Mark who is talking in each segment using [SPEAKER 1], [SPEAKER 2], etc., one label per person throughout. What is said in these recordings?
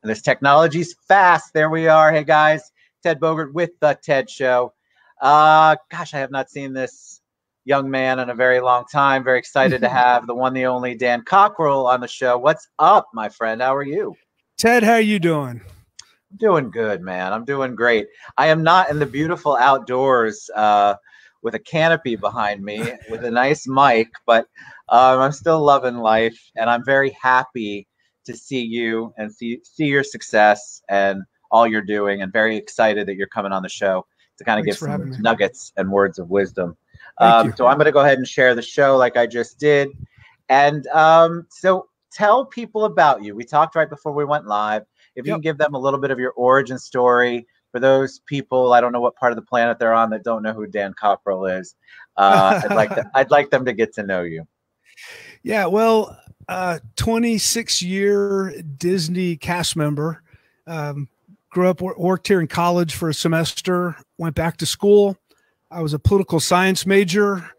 [SPEAKER 1] And this technology's fast. There we are. Hey guys, Ted Bogert with the Ted Show. Gosh, I have not seen this young man in a very long time. Very excited to have the one, the only Dan Cockrell on the show. What's up, my friend? How are you?
[SPEAKER 2] Ted, how are you doing?
[SPEAKER 1] I'm doing good, man. I'm doing great. I am not in the beautiful outdoors with a canopy behind me with a nice mic, but I'm still loving life, and I'm very happy to see you and see your success and all you're doing, and very excited that you're coming on the show to kind of give some nuggets and words of wisdom. So I'm going to go ahead and share the show like I just did. And so tell people about you. We talked right before we went live. If you can give them a little bit of your origin story for those people, I don't know what part of the planet they're on, that don't know who Dan Cockrell is. I'd like them to get to know you.
[SPEAKER 2] Yeah, well, 26-year Disney cast member. Grew up, worked here in college for a semester, went back to school. I was a political science major,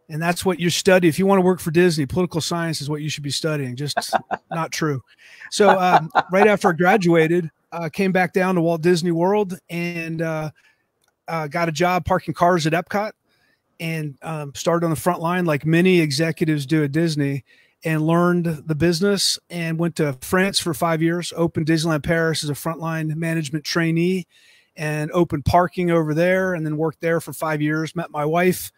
[SPEAKER 2] and that's what you study. If you want to work for Disney, political science is what you should be studying. Just not true. So right after I graduated, came back down to Walt Disney World and got a job parking cars at Epcot, and started on the front line like many executives do at Disney, and learned the business, and went to France for 5 years, opened Disneyland Paris as a frontline management trainee, and opened parking over there, and then worked there for 5 years. Met my wife,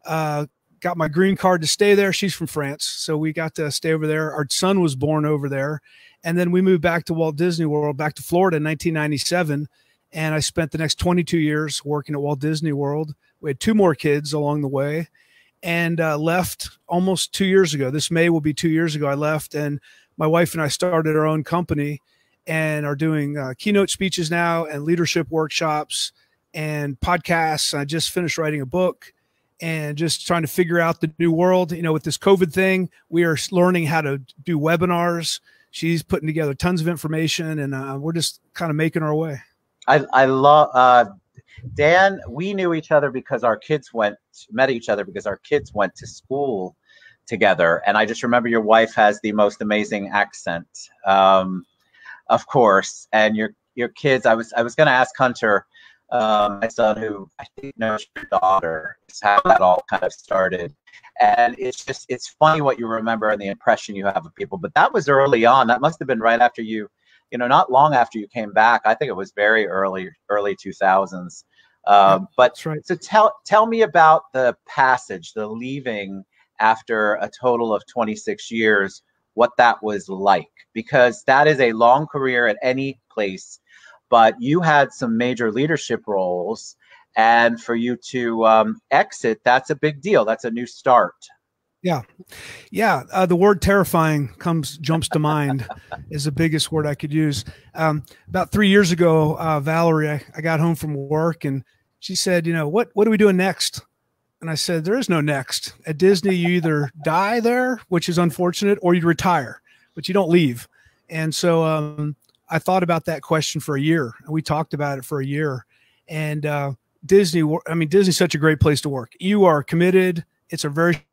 [SPEAKER 2] got my green card to stay there. She's from France, so we got to stay over there. Our son was born over there. And then we moved back to Walt Disney World, back to Florida in 1997. And I spent the next 22 years working at Walt Disney World. We had 2 more kids along the way, and left almost 2 years ago. This May will be 2 years ago I left, and my wife and I started our own company and are doing keynote speeches now and leadership workshops and podcasts. I just finished writing a book and just trying to figure out the new world. You know, with this COVID thing, we are learning how to do webinars. She's putting together tons of information, and we're just kind of making our way.
[SPEAKER 1] I love Dan. We knew each other because our kids met each other because our kids went to school together. And I just remember your wife has the most amazing accent, of course. And your kids, I was going to ask Hunter, my son, who I think knows your daughter, is how that all kind of started. And it's funny what you remember and the impression you have of people. But that was early on. That must have been right after not long after you came back. I think it was very early 2000s. But
[SPEAKER 2] that's right.
[SPEAKER 1] So tell me about the passage, the leaving after a total of 26 years, what that was like, because that is a long career at any place, but you had some major leadership roles, and for you to exit, that's a big deal. That's a new start.
[SPEAKER 2] Yeah. The word terrifying jumps to mind is the biggest word I could use. About 3 years ago, Valerie, I got home from work, and she said, what are we doing next? And I said, there is no next. At Disney, you either die there, which is unfortunate, or you retire, but you don't leave. And so I thought about that question for a year, and we talked about it for a year. And Disney's such a great place to work. You are committed. It's a very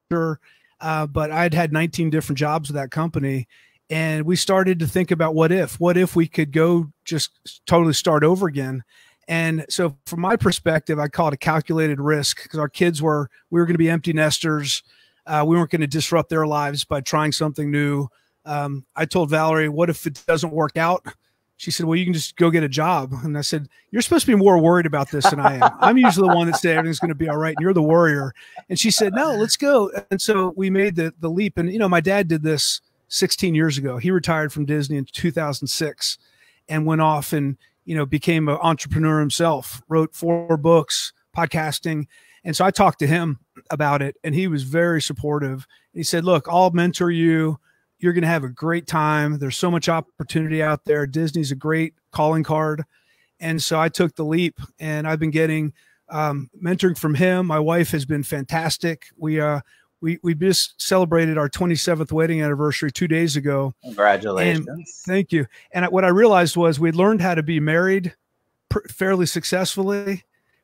[SPEAKER 2] sure, but I'd had 19 different jobs with that company, and we started to think about what if we could go just totally start over again. And so from my perspective, I call it a calculated risk, because our kids we were going to be empty nesters. We weren't going to disrupt their lives by trying something new. I told Valerie, what if it doesn't work out? She said, well, you can just go get a job. And I said, you're supposed to be more worried about this than I am. I'm usually the one that says everything's going to be all right, and you're the worrier. And she said, no, let's go. And so we made the leap. And, my dad did this 16 years ago. He retired from Disney in 2006 and went off and, became an entrepreneur himself, wrote 4 books, podcasting. And so I talked to him about it, and he was very supportive. He said, look, I'll mentor you. You're going to have a great time. There's so much opportunity out there. Disney's a great calling card. And so I took the leap, and I've been getting mentoring from him. My wife has been fantastic. We just celebrated our 27th wedding anniversary 2 days ago.
[SPEAKER 1] Congratulations.
[SPEAKER 2] And thank you. And what I realized was we'd learned how to be married fairly successfully,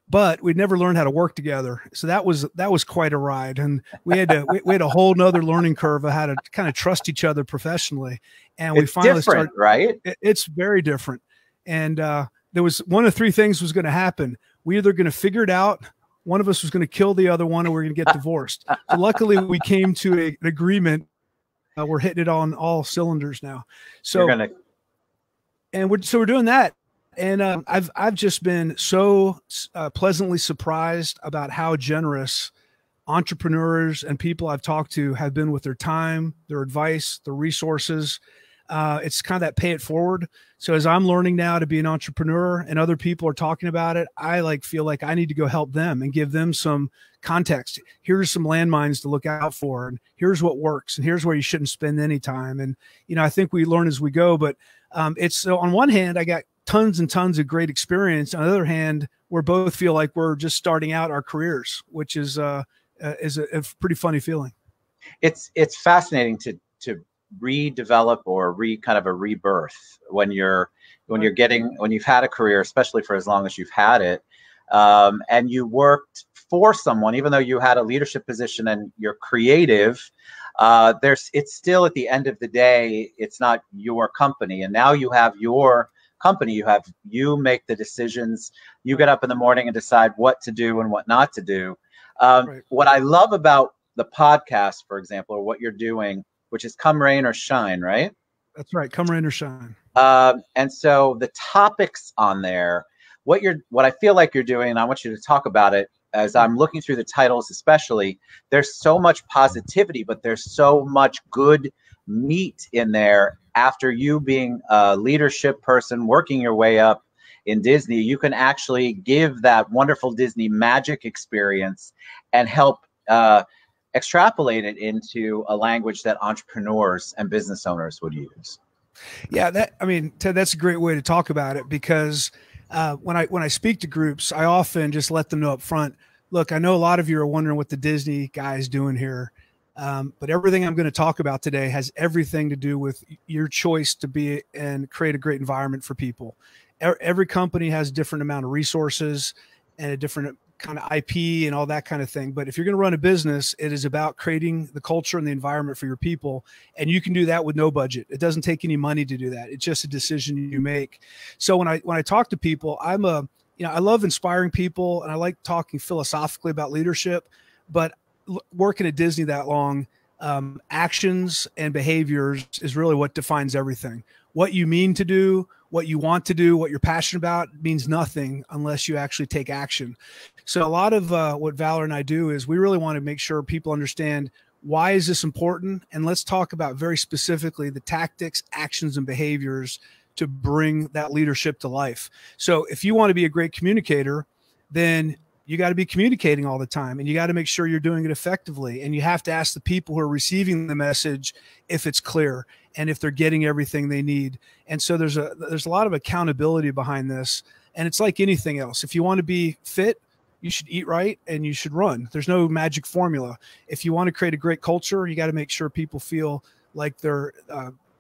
[SPEAKER 2] but we'd never learned how to work together. So that was quite a ride. And we had a whole nother learning curve of how to kind of trust each other professionally. And we finally started,
[SPEAKER 1] right?
[SPEAKER 2] It's very different. And there was one of three things was going to happen. We either going to figure it out. One of us was going to kill the other one, or we're going to get divorced. So luckily we came to an agreement. We're hitting it on all cylinders now. So, we're doing that. And I've just been so pleasantly surprised about how generous entrepreneurs and people I've talked to have been with their time, their advice, their resources. It's kind of that pay it forward. So as I'm learning now to be an entrepreneur and other people are talking about it, I feel like I need to go help them and give them some context. Here's some landmines to look out for, and here's what works, and here's where you shouldn't spend any time. And, I think we learn as we go, but it's so on one hand, I got tons and tons of great experience. On the other hand, we both feel like we're just starting out our careers, which is a pretty funny feeling.
[SPEAKER 1] It's fascinating to redevelop or kind of a rebirth when you've had a career, especially for as long as you've had it, and you worked for someone, even though you had a leadership position and you're creative. It's still, at the end of the day, it's not your company, and now you have your company. You make the decisions. You get up in the morning and decide what to do and what not to do. Right. What I love about the podcast, for example, or what you're doing, which is Come Rain or Shine, right?
[SPEAKER 2] That's right. Come Rain or Shine.
[SPEAKER 1] And so the topics on there, what I feel like you're doing, and I want you to talk about it as I'm looking through the titles, especially, there's so much positivity, but there's so much good meat in there. After you being a leadership person, working your way up in Disney, you can actually give that wonderful Disney magic experience and help extrapolate it into a language that entrepreneurs and business owners would use.
[SPEAKER 2] Yeah, Ted, that's a great way to talk about it, because when I speak to groups, I often just let them know up front, look, I know a lot of you are wondering what the Disney guy is doing here, but everything I'm going to talk about today has everything to do with your choice to be and create a great environment for people. Every company has a different amount of resources and a different kind of IP and all that kind of thing. But if you're going to run a business, it is about creating the culture and the environment for your people. And you can do that with no budget. It doesn't take any money to do that. It's just a decision you make. So when I talk to people, I love inspiring people, and I like talking philosophically about leadership, but working at Disney that long, actions and behaviors is really what defines everything. What you mean to do, what you want to do, what you're passionate about means nothing unless you actually take action. So a lot of what Valor and I do is we really want to make sure people understand, why is this important? And let's talk about very specifically the tactics, actions, and behaviors to bring that leadership to life. So if you want to be a great communicator, then you got to be communicating all the time, and you got to make sure you're doing it effectively. And you have to ask the people who are receiving the message if it's clear and if they're getting everything they need. And so there's a lot of accountability behind this. And it's like anything else. If you want to be fit, you should eat right and you should run. There's no magic formula. If you want to create a great culture, you got to make sure people feel like they're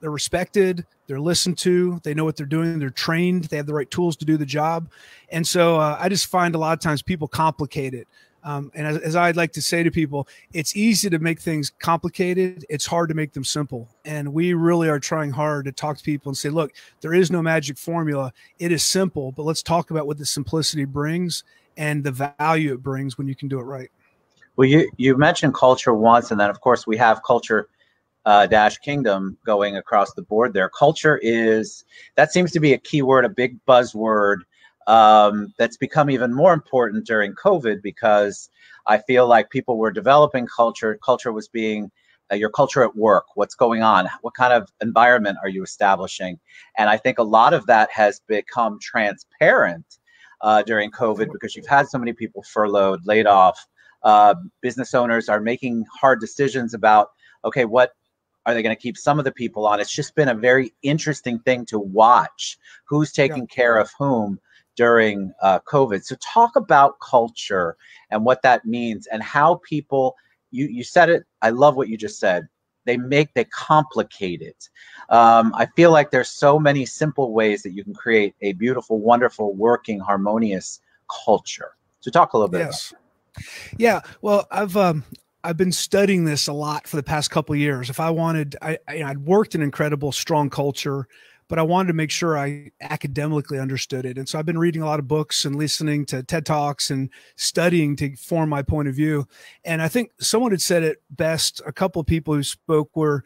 [SPEAKER 2] respected, they're listened to, they know what they're doing, they're trained, they have the right tools to do the job. And so I just find a lot of times people complicate it. And as I'd like to say to people, it's easy to make things complicated. It's hard to make them simple. And we really are trying hard to talk to people and say, look, there is no magic formula. It is simple, but let's talk about what the simplicity brings and the value it brings when you can do it right.
[SPEAKER 1] Well, you mentioned culture once, and then of course we have culture dash kingdom going across the board there. Culture that seems to be a key word, a big buzzword that's become even more important during COVID, because I feel like people were developing culture. Culture was being your culture at work. What's going on? What kind of environment are you establishing? And I think a lot of that has become transparent during COVID, because you've had so many people furloughed, laid off. Business owners are making hard decisions about, okay, what are they going to keep some of the people on? It's just been a very interesting thing to watch who's taking care of whom during COVID. So talk about culture and what that means and how people, you said it, I love what you just said. They complicate it. I feel like there's so many simple ways that you can create a beautiful, wonderful, working, harmonious culture. So talk a little bit about
[SPEAKER 2] Yes. Yeah. Well, I've been studying this a lot for the past couple of years. If I wanted, I'd worked in incredible, strong culture, but I wanted to make sure I academically understood it. And so I've been reading a lot of books and listening to TED Talks and studying to form my point of view. And I think someone had said it best. A couple of people who spoke were,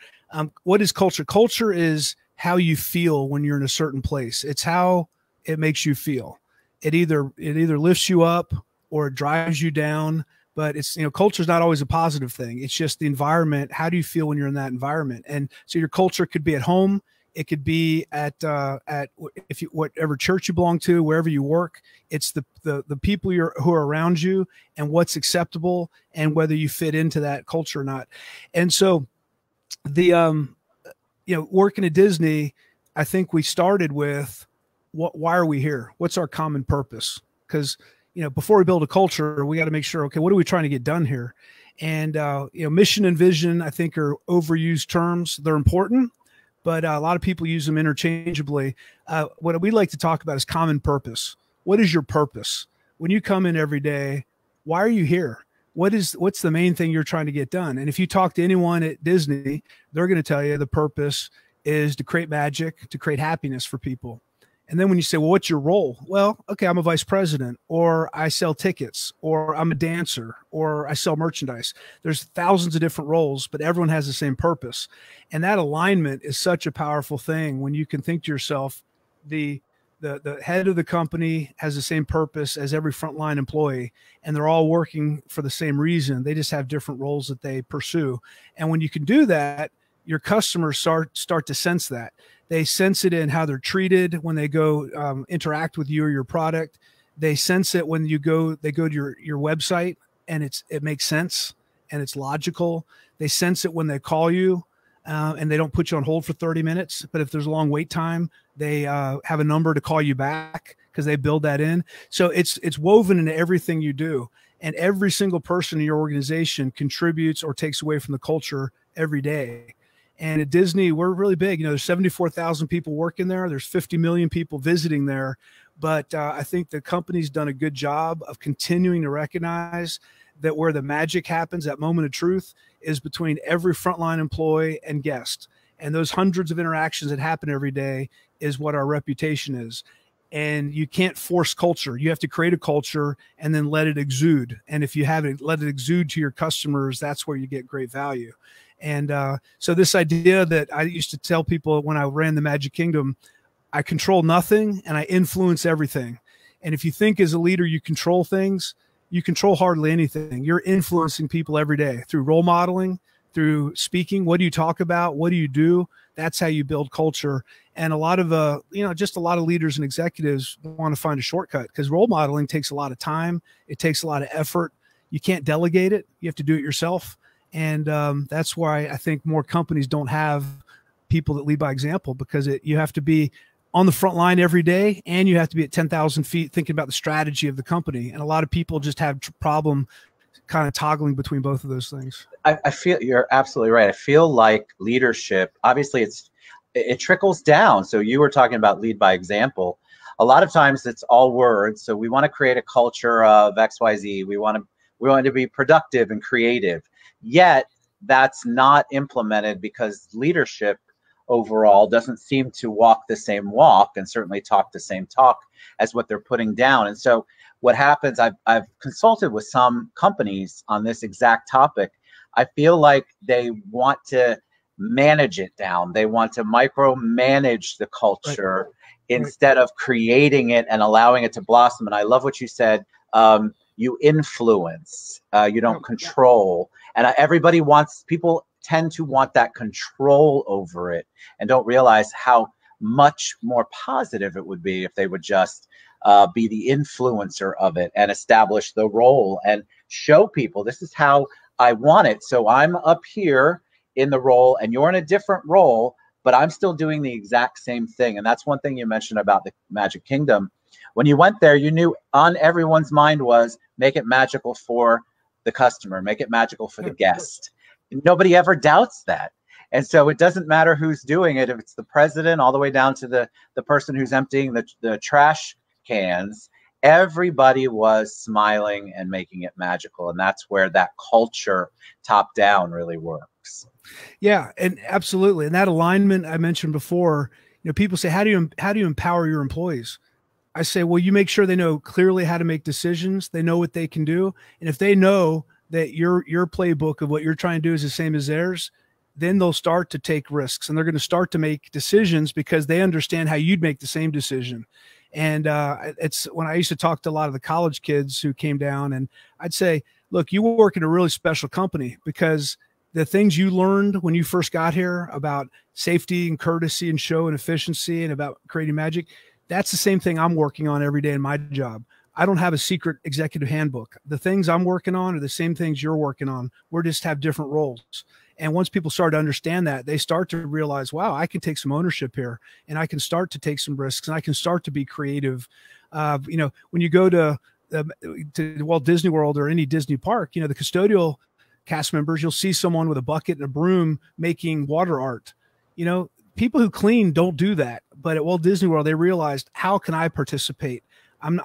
[SPEAKER 2] what is culture? Culture is how you feel when you're in a certain place. It's how it makes you feel. It either lifts you up or it drives you down. But it's, culture is not always a positive thing. It's just the environment. How do you feel when you're in that environment? And so your culture could be at home. It could be at whatever church you belong to, wherever you work. It's the people who are around you and what's acceptable and whether you fit into that culture or not. And so the working at Disney, I think we started with why are we here? What's our common purpose? Because before we build a culture, we got to make sure, okay, what are we trying to get done here? And, mission and vision, I think, are overused terms. They're important, but a lot of people use them interchangeably. What we like to talk about is common purpose. What is your purpose? When you come in every day, why are you here? What's the main thing you're trying to get done? And if you talk to anyone at Disney, they're going to tell you the purpose is to create magic, to create happiness for people. And then when you say, well, what's your role? Well, okay, I'm a vice president, or I sell tickets, or I'm a dancer, or I sell merchandise. There's thousands of different roles, but everyone has the same purpose. And that alignment is such a powerful thing when you can think to yourself, the head of the company has the same purpose as every frontline employee, and they're all working for the same reason. They just have different roles that they pursue. And when you can do that, your customers start to sense that. They sense it in how they're treated when they go interact with you or your product. They sense it when they go to your website and it makes sense and it's logical. They sense it when they call you and they don't put you on hold for 30 minutes. But if there's a long wait time, they have a number to call you back because they build that in. So it's woven into everything you do. And every single person in your organization contributes or takes away from the culture every day. And at Disney, we're really big. There's 74,000 people working there. There's 50 million people visiting there. But I think the company's done a good job of continuing to recognize that where the magic happens, that moment of truth, is between every frontline employee and guest. And those hundreds of interactions that happen every day is what our reputation is. And you can't force culture. You have to create a culture and then let it exude. And if you have it, let it exude to your customers, that's where you get great value. And so this idea that I used to tell people when I ran the Magic Kingdom, I control nothing and I influence everything. And if you think as a leader you control things, you control hardly anything. You're influencing people every day through role modeling, through speaking. What do you talk about? What do you do? That's how you build culture. And a lot of, just a lot of leaders and executives want to find a shortcut because role modeling takes a lot of time. It takes a lot of effort. You can't delegate it. You have to do it yourself. And that's why I think more companies don't have people that lead by example because you have to be on the front line every day and you have to be at 10,000 feet thinking about the strategy of the company. And a lot of people just have problem kind of toggling between both of those things.
[SPEAKER 1] I feel you're absolutely right. I feel like leadership, obviously it trickles down. So you were talking about lead by example. A lot of times it's all words. So we want to create a culture of XYZ. We want to be productive and creative. Yet that's not implemented because leadership overall doesn't seem to walk the same walk and certainly talk the same talk as what they're putting down. And so what happens, I've consulted with some companies on this exact topic. I feel like they want to manage it down. They want to micromanage the culture instead of creating it and allowing it to blossom. And I love what you said. You influence, you don't control. And people tend to want that control over it and don't realize how much more positive it would be if they would just be the influencer of it and establish the role and show people this is how I want it. So I'm up here in the role and you're in a different role, but I'm still doing the exact same thing. And that's one thing you mentioned about the Magic Kingdom. When you went there, you knew on everyone's mind was make it magical for the customer, make it magical for the guest. Nobody ever doubts that. And so it doesn't matter who's doing it. If it's the president all the way down to the person who's emptying the trash cans, everybody was smiling and making it magical. And that's where that culture top down really works.
[SPEAKER 2] Yeah, and absolutely. And that alignment I mentioned before, people say, how do you empower your employees? I say, well, you make sure they know clearly how to make decisions. They know what they can do. And if they know that your playbook of what you're trying to do is the same as theirs, then they'll start to take risks and they're going to start to make decisions because they understand how you'd make the same decision. And it's when I used to talk to a lot of the college kids who came down, and I'd say, look, you work in a really special company because the things you learned when you first got here about safety and courtesy and show and efficiency and about creating magic, that's the same thing I'm working on every day in my job. I don't have a secret executive handbook. The things I'm working on are the same things you're working on. We're just have different roles. And once people start to understand that, they start to realize, wow, I can take some ownership here and I can start to take some risks and I can start to be creative. When you go to Walt Disney World or any Disney park, the custodial cast members, you'll see someone with a bucket and a broom making water art. People who clean don't do that. But at Walt Disney World, they realized, how can I participate? I'm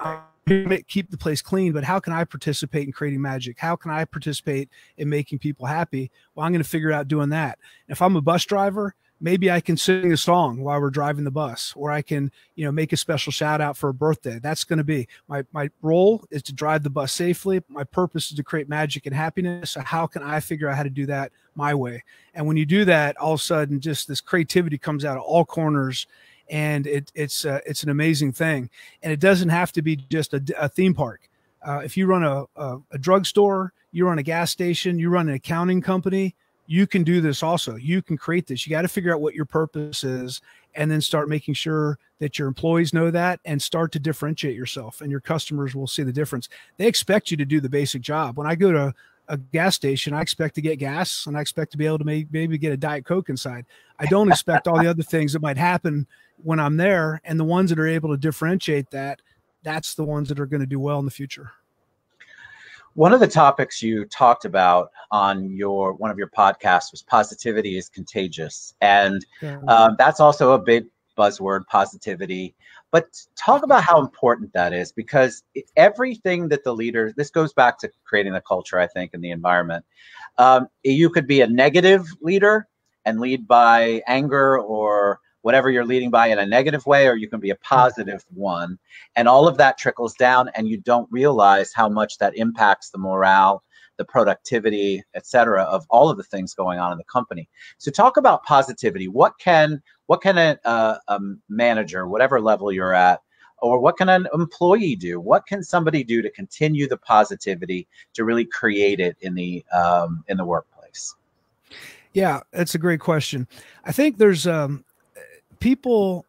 [SPEAKER 2] going to keep the place clean, but how can I participate in creating magic? How can I participate in making people happy? Well, I'm going to figure out doing that. If I'm a bus driver, maybe I can sing a song while we're driving the bus, or I can, make a special shout out for a birthday. That's going to be my role is to drive the bus safely. My purpose is to create magic and happiness. So how can I figure out how to do that my way? And when you do that, all of a sudden, just this creativity comes out of all corners. And it's an amazing thing. And it doesn't have to be just a theme park. If you run a drugstore, you run a gas station, you run an accounting company, you can do this also. You can create this. You got to figure out what your purpose is and then start making sure that your employees know that and start to differentiate yourself, and your customers will see the difference. They expect you to do the basic job. When I go to a gas station, I expect to get gas and I expect to be able to maybe get a Diet Coke inside. I don't expect all the other things that might happen when I'm there. And the ones that are able to differentiate that, that's the ones that are going to do well in the future.
[SPEAKER 1] One of the topics you talked about on one of your podcasts was positivity is contagious. And that's also a big buzzword, positivity. But talk about how important that is, because everything that the leader, this goes back to creating the culture, I think, in the environment. You could be a negative leader and lead by anger or whatever you're leading by in a negative way, or you can be a positive one. And all of that trickles down, and you don't realize how much that impacts the morale, the productivity, et cetera, of all of the things going on in the company. So talk about positivity. What can a manager, whatever level you're at, or what can an employee do? What can somebody do to continue the positivity, to really create it in the workplace?
[SPEAKER 2] Yeah, that's a great question. I think there's people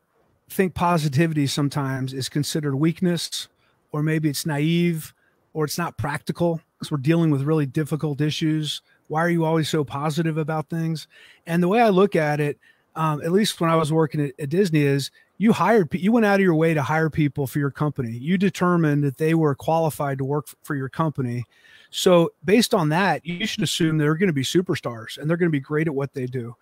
[SPEAKER 2] think positivity sometimes is considered weakness, or maybe it's naive, or it's not practical because we're dealing with really difficult issues. Why are you always so positive about things? And the way I look at it, at least when I was working at Disney, is you went out of your way to hire people for your company. You determined that they were qualified to work for your company. So based on that, you should assume they're going to be superstars and they're going to be great at what they do.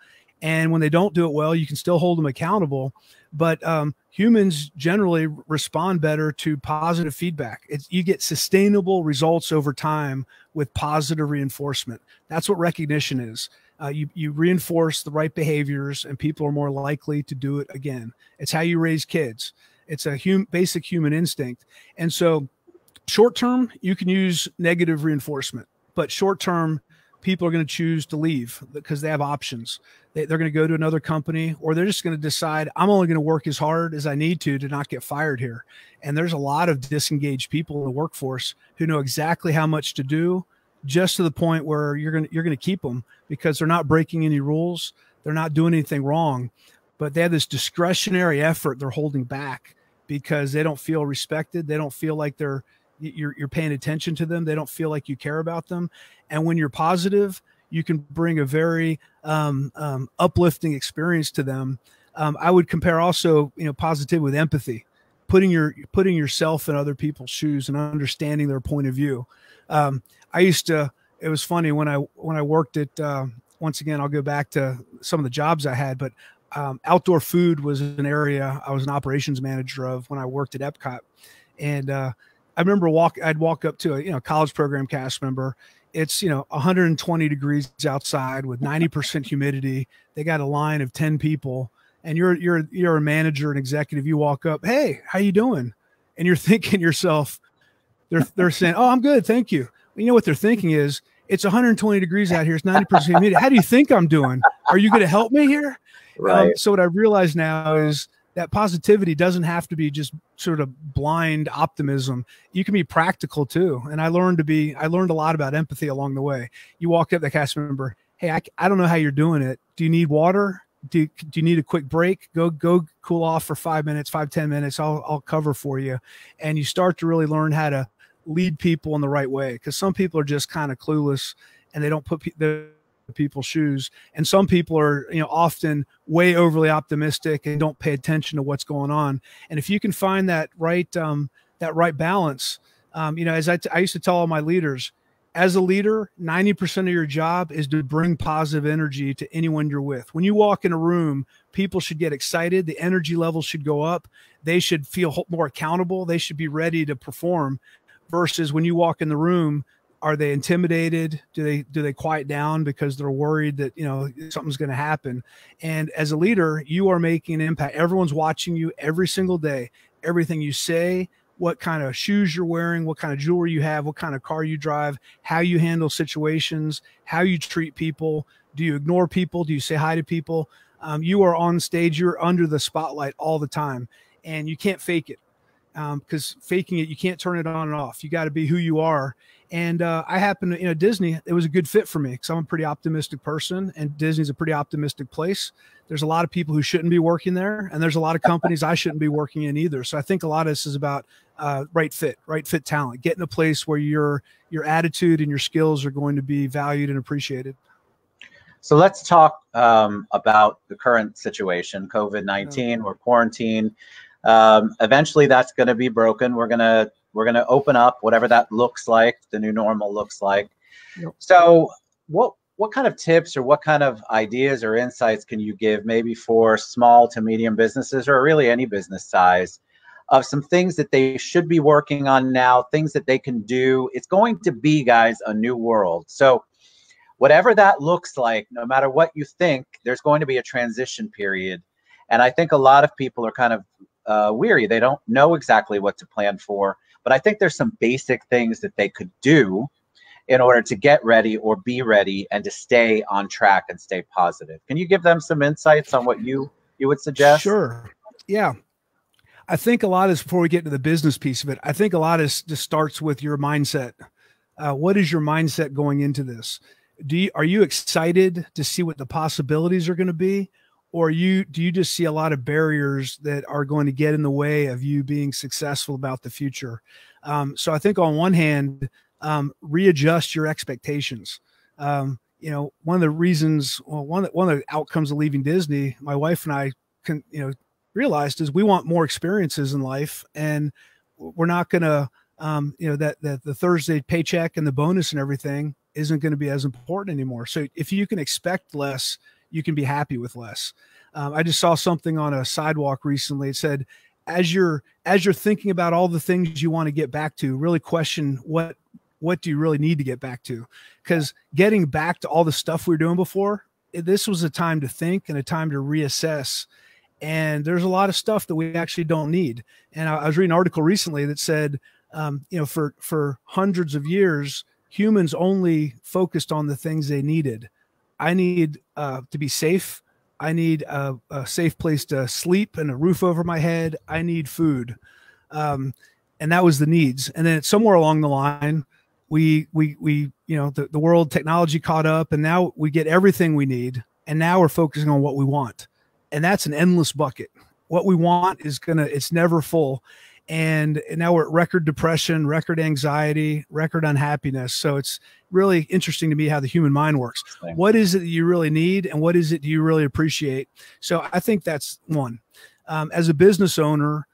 [SPEAKER 2] And when they don't do it well, you can still hold them accountable. But humans generally respond better to positive feedback. You get sustainable results over time with positive reinforcement. That's what recognition is. You reinforce the right behaviors, and people are more likely to do it again. It's how you raise kids. It's a basic human instinct. And so short term, you can use negative reinforcement, but short term, people are going to choose to leave because they have options. They're going to go to another company, or they're just going to decide, I'm only going to work as hard as I need to not get fired here. And there's a lot of disengaged people in the workforce who know exactly how much to do, just to the point where you're going to keep them because they're not breaking any rules. They're not doing anything wrong, but they have this discretionary effort they're holding back because they don't feel respected. They don't feel like you're paying attention to them. They don't feel like you care about them. And when you're positive, you can bring a very uplifting experience to them. I would compare also, positivity with empathy, putting yourself in other people's shoes and understanding their point of view. It was funny when I worked at, once again, I'll go back to some of the jobs I had, but outdoor food was an area I was an operations manager of when I worked at Epcot. And I remember I'd walk up to a college program cast member. It's 120 degrees outside with 90% humidity. They got a line of 10 people, and you're a manager and executive. You walk up, hey, how you doing? And you're thinking to yourself, they're saying, oh, I'm good, thank you. You know what they're thinking is, it's 120 degrees out here. It's 90% humidity. How do you think I'm doing? Are you going to help me here?
[SPEAKER 1] Right.
[SPEAKER 2] So what I realize now is that positivity doesn't have to be just sort of blind optimism. You can be practical too. And I learned a lot about empathy along the way. You walk up to the cast member, hey, I don't know how you're doing it. Do you need water? Do you need a quick break? Go cool off for 5 minutes, 5-10 minutes. I'll cover for you. And you start to really learn how to lead people in the right way, because some people are just kind of clueless and they don't put the people's shoes, and some people are often way overly optimistic and don't pay attention to what's going on. And if you can find that right balance, as I used to tell all my leaders, as a leader, 90% of your job is to bring positive energy to anyone you're with. When you walk in a room, people should get excited, the energy levels should go up, they should feel more accountable, they should be ready to perform. Versus when you walk in the room, are they intimidated? Do they quiet down because they're worried that something's going to happen? And as a leader, you are making an impact. Everyone's watching you every single day. Everything you say, what kind of shoes you're wearing, what kind of jewelry you have, what kind of car you drive, how you handle situations, how you treat people. Do you ignore people? Do you say hi to people? You are on stage. You're under the spotlight all the time, and you can't fake it. Because faking it, you can't turn it on and off. You got to be who you are. And I happen to, Disney, it was a good fit for me because I'm a pretty optimistic person, and Disney's a pretty optimistic place. There's a lot of people who shouldn't be working there, and there's a lot of companies I shouldn't be working in either. So I think a lot of this is about right fit talent, get in a place where your attitude and your skills are going to be valued and appreciated.
[SPEAKER 1] So let's talk about the current situation, COVID-19, we're quarantined. Eventually that's going to be broken. We're going to open up, whatever that looks like, the new normal looks like. Yep. So what kind of tips or what kind of ideas or insights can you give maybe for small to medium businesses, or really any business size, of some things that they should be working on now, things that they can do? It's going to be, guys, a new world. So whatever that looks like, no matter what you think, there's going to be a transition period. And I think a lot of people are kind of weary. They don't know exactly what to plan for, but I think there's some basic things that they could do in order to get ready or be ready and to stay on track and stay positive. Can you give them some insights on what you would suggest?
[SPEAKER 2] Sure. Yeah. I think a lot is, before we get to the business piece of it, I think a lot is just starts with your mindset. What is your mindset going into this? Are you excited to see what the possibilities are going to be? Or do you just see a lot of barriers that are going to get in the way of you being successful about the future? So I think on one hand, readjust your expectations. One of the reasons, one of the outcomes of leaving Disney, my wife and I realized, is we want more experiences in life, and we're not going to, that the Thursday paycheck and the bonus and everything isn't going to be as important anymore. So if you can expect less, you can be happy with less. I just saw something on a sidewalk recently. It said, as you're thinking about all the things you want to get back to, really question what do you really need to get back to? Because getting back to all the stuff we were doing before, this was a time to think and a time to reassess. And there's a lot of stuff that we actually don't need. And I was reading an article recently that said, for hundreds of years, humans only focused on the things they needed. I need to be safe. I need a safe place to sleep and a roof over my head. I need food. And that was the needs. And then somewhere along the line, the world technology caught up, and now we get everything we need. And now we're focusing on what we want. And that's an endless bucket. What we want it's never full. And now we're at record depression, record anxiety, record unhappiness. So it's really interesting to me how the human mind works. What is it that you really need, and what is it do you really appreciate? So I think that's one. As a business owner,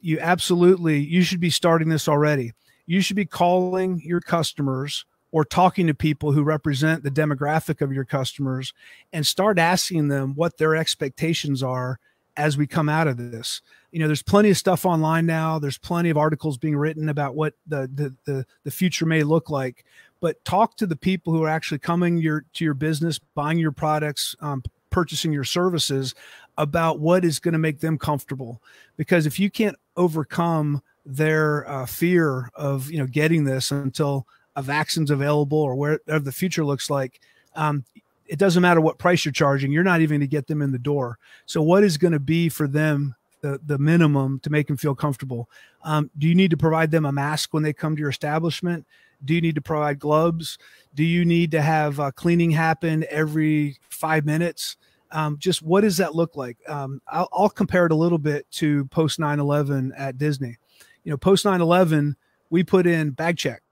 [SPEAKER 2] you should be starting this already. You should be calling your customers or talking to people who represent the demographic of your customers and start asking them what their expectations are as we come out of this. There's plenty of stuff online now. There's plenty of articles being written about what the future may look like, but talk to the people who are actually coming to your business, buying your products, purchasing your services, about what is going to make them comfortable. Because if you can't overcome their fear of getting this until a vaccine's available or whatever the future looks like, it doesn't matter what price you're charging. You're not even going to get them in the door. So what is going to be for them the minimum to make them feel comfortable? Do you need to provide them a mask when they come to your establishment? Do you need to provide gloves? Do you need to have cleaning happen every 5 minutes? Just what does that look like? I'll compare it a little bit to post 9/11 at Disney. Post 9/11, we put in bag check.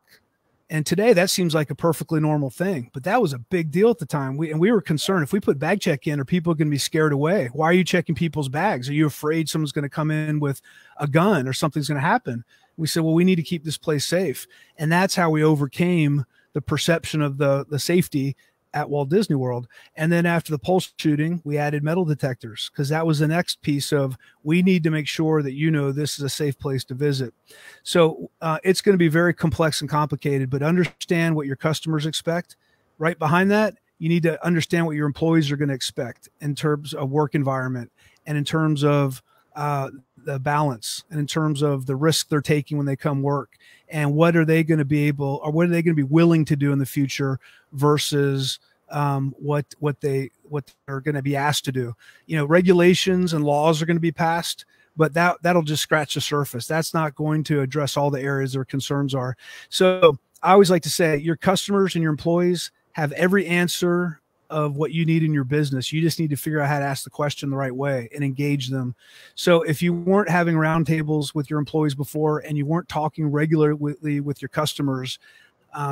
[SPEAKER 2] And today that seems like a perfectly normal thing, but that was a big deal at the time. We were concerned, if we put bag check in, are people going to be scared away? Why are you checking people's bags? Are you afraid someone's going to come in with a gun or something's going to happen? We said, well, we need to keep this place safe. And that's how we overcame the perception of the safety at Walt Disney World. And then after the Pulse shooting, we added metal detectors, because that was the next piece of, we need to make sure that this is a safe place to visit. So it's going to be very complex and complicated, but understand what your customers expect. Right behind that, you need to understand what your employees are going to expect in terms of work environment, and in terms of the balance, and in terms of the risk they're taking when they come work, and what are they going to be able, or what are they going to be willing to do in the future versus what they're going to be asked to do. Regulations and laws are going to be passed, but that'll just scratch the surface. That's not going to address all the areas their concerns are. So I always like to say, your customers and your employees have every answer of what you need in your business. You just need to figure out how to ask the question the right way and engage them. So if you weren't having roundtables with your employees before, and you weren't talking regularly with your customers,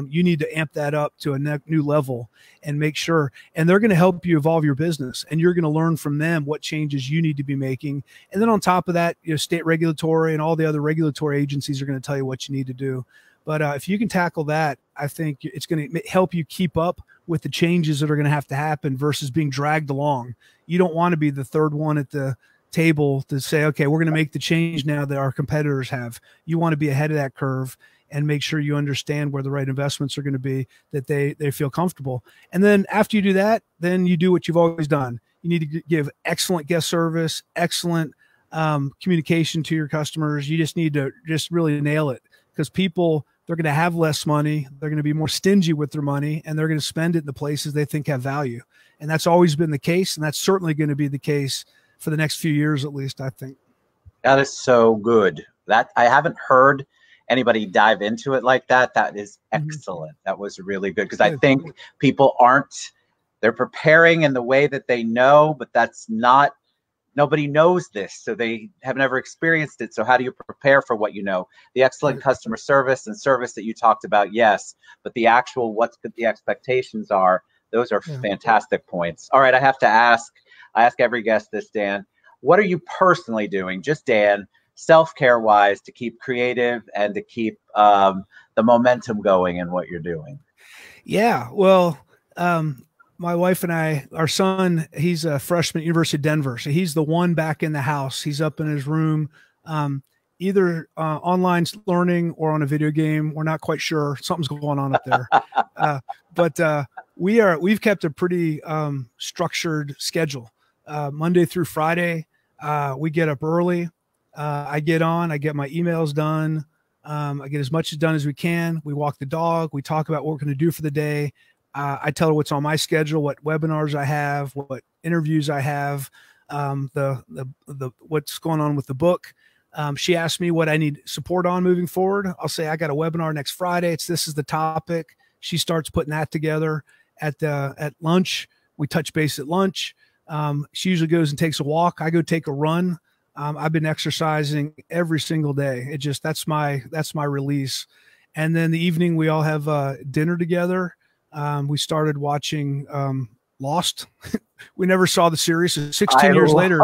[SPEAKER 2] you need to amp that up to a new level and make sure, and they're going to help you evolve your business, and you're going to learn from them what changes you need to be making. And then on top of that, state regulatory and all the other regulatory agencies are going to tell you what you need to do. But if you can tackle that, I think it's going to help you keep up with the changes that are going to have to happen versus being dragged along. You don't want to be the third one at the table to say, okay, we're going to make the change now that our competitors have. You want to be ahead of that curve and make sure you understand where the right investments are going to be, that they feel comfortable. And then after you do that, then you do what you've always done. You need to give excellent guest service, excellent communication to your customers. You just need to really nail it, because people, they're going to have less money. They're going to be more stingy with their money, and they're going to spend it in the places they think have value. And that's always been the case. And that's certainly going to be the case for the next few years, at least, I think. That
[SPEAKER 1] is so good. That I haven't heard anybody dive into it like that. That is excellent. That was really good, because I think people they're preparing in the way that they know, but nobody knows this, so they have never experienced it. So how do you prepare for what you know? The excellent customer service and service that you talked about, yes, but the actual what the expectations are, those are fantastic points. All right, I have to ask every guest this, Dan. What are you personally doing, just Dan, self-care wise, to keep creative and to keep the momentum going in what you're doing?
[SPEAKER 2] Yeah, well, my wife and I, our son, he's a freshman at University of Denver. So he's the one back in the house. He's up in his room, either online learning or on a video game. We're not quite sure. Something's going on up there. But we've kept a pretty structured schedule. Monday through Friday, we get up early. I get my emails done. I get as much done as we can. We walk the dog. We talk about what we're going to do for the day. I tell her what's on my schedule, what webinars I have, what interviews I have, what's going on with the book. She asks me what I need support on moving forward. I'll say, I got a webinar next Friday. This is the topic. She starts putting that together at lunch. We touch base at lunch. She usually goes and takes a walk. I go take a run. I've been exercising every single day. That's my release. And then the evening we all have dinner together. We started watching Lost. We never saw the series. 16 years later,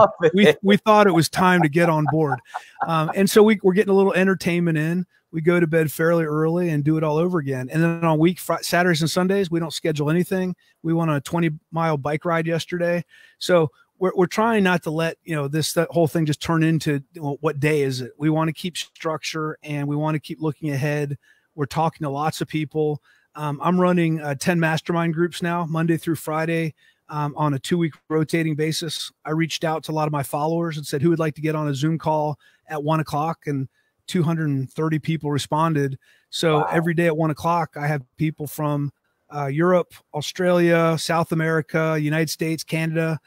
[SPEAKER 2] we thought it was time to get on board. And so we're getting a little entertainment in. We go to bed fairly early and do it all over again. And then on Saturdays and Sundays, we don't schedule anything. We went on a 20-mile bike ride yesterday. So we're trying not to let, that whole thing just turn into, what day is it? We want to keep structure and we want to keep looking ahead. We're talking to lots of people. I'm running 10 mastermind groups now, Monday through Friday, on a 2-week rotating basis. I reached out to a lot of my followers and said, who would like to get on a Zoom call at 1:00, and 230 people responded. So
[SPEAKER 1] Wow.
[SPEAKER 2] every day at 1:00, I have people from Europe, Australia, South America, United States, Canada,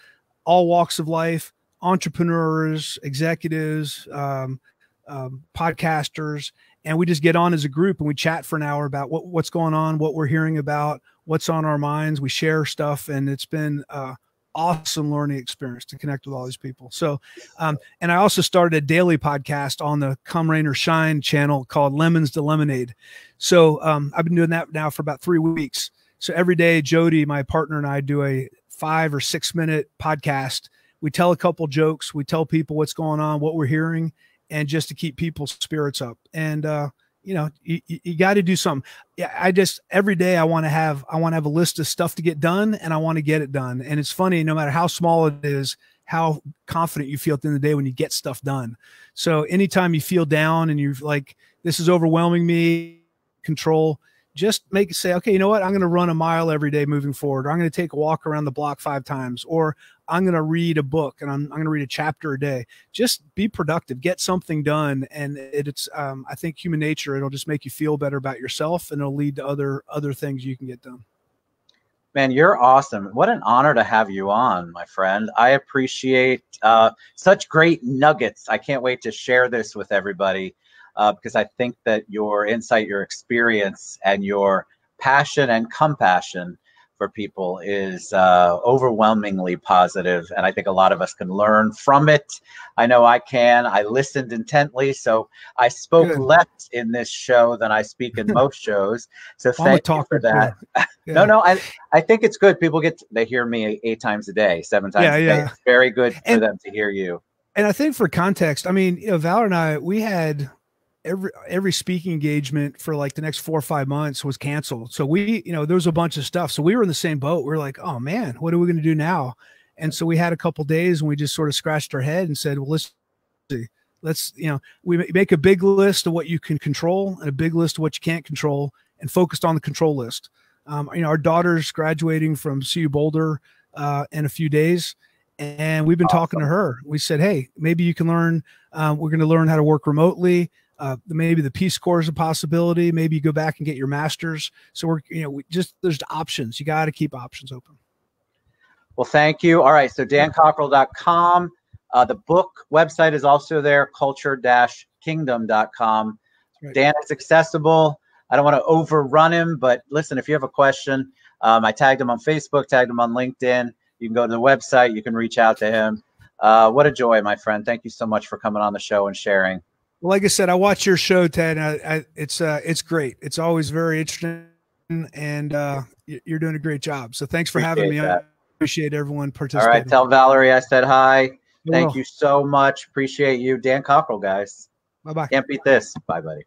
[SPEAKER 2] all walks of life, entrepreneurs, executives, podcasters, and we just get on as a group and we chat for an hour about what's going on, what we're hearing about, what's on our minds. We share stuff, and it's been awesome learning experience to connect with all these people. So, and I also started a daily podcast on the Come Rain or Shine channel called Lemons to Lemonade. So I've been doing that now for about 3 weeks. So every day, Jody, my partner, and I do a 5 or 6 minute podcast. We tell a couple jokes. We tell people what's going on, what we're hearing, and just to keep people's spirits up. And, you got to do something. Yeah. Every day I want to have a list of stuff to get done, and I want to get it done. And it's funny, no matter how small it is, how confident you feel at the end of the day when you get stuff done. So anytime you feel down and you're like, this is overwhelming me, control, just say, okay, you know what? I'm going to run a mile every day moving forward. Or I'm going to take a walk around the block 5 times, or I'm going to read a book and I'm going to read a chapter a day. Just be productive, get something done. And it's, I think human nature, it'll just make you feel better about yourself, and it'll lead to other things you can get done.
[SPEAKER 1] Man, you're awesome. What an honor to have you on, my friend. I appreciate such great nuggets. I can't wait to share this with everybody. Because I think that your insight, your experience, and your passion and compassion for people is overwhelmingly positive. And I think a lot of us can learn from it. I know I can. I listened intently, so I spoke less in this show than I speak in most shows. So thank you for that. Yeah. No, I think it's good. People they hear me 8 times a day, 7 times a day. It's very good for them to hear you.
[SPEAKER 2] And I think for context, I mean, Valor and I, we had every speaking engagement for like the next 4 or 5 months was canceled. So we, there was a bunch of stuff. So we were in the same boat. We were like, oh man, what are we going to do now? And so we had a couple of days and we just sort of scratched our head and said, well, let's we make a big list of what you can control and a big list of what you can't control, and focused on the control list. Our daughter's graduating from CU Boulder in a few days. And we've been talking to her. We said, hey, maybe you can learn, we're going to learn how to work remotely. Maybe the Peace Corps is a possibility. Maybe you go back and get your master's. So there's options. You got to keep options open.
[SPEAKER 1] Well, thank you. All right. So dancockerell.com. The book website is also there, culture-kingdom.com. Right. Dan is accessible. I don't want to overrun him, but listen, if you have a question, I tagged him on Facebook, tagged him on LinkedIn. You can go to the website. You can reach out to him. What a joy, my friend. Thank you so much for coming on the show and sharing.
[SPEAKER 2] Well, like I said, I watch your show, Ted. And it's great. It's always very interesting, and you're doing a great job. So thanks for having me. I appreciate everyone participating.
[SPEAKER 1] All right. Tell Valerie I said hi. Thank you so much. Appreciate you. Dan Cockrell, guys.
[SPEAKER 2] Bye-bye.
[SPEAKER 1] Can't beat this. Bye, buddy.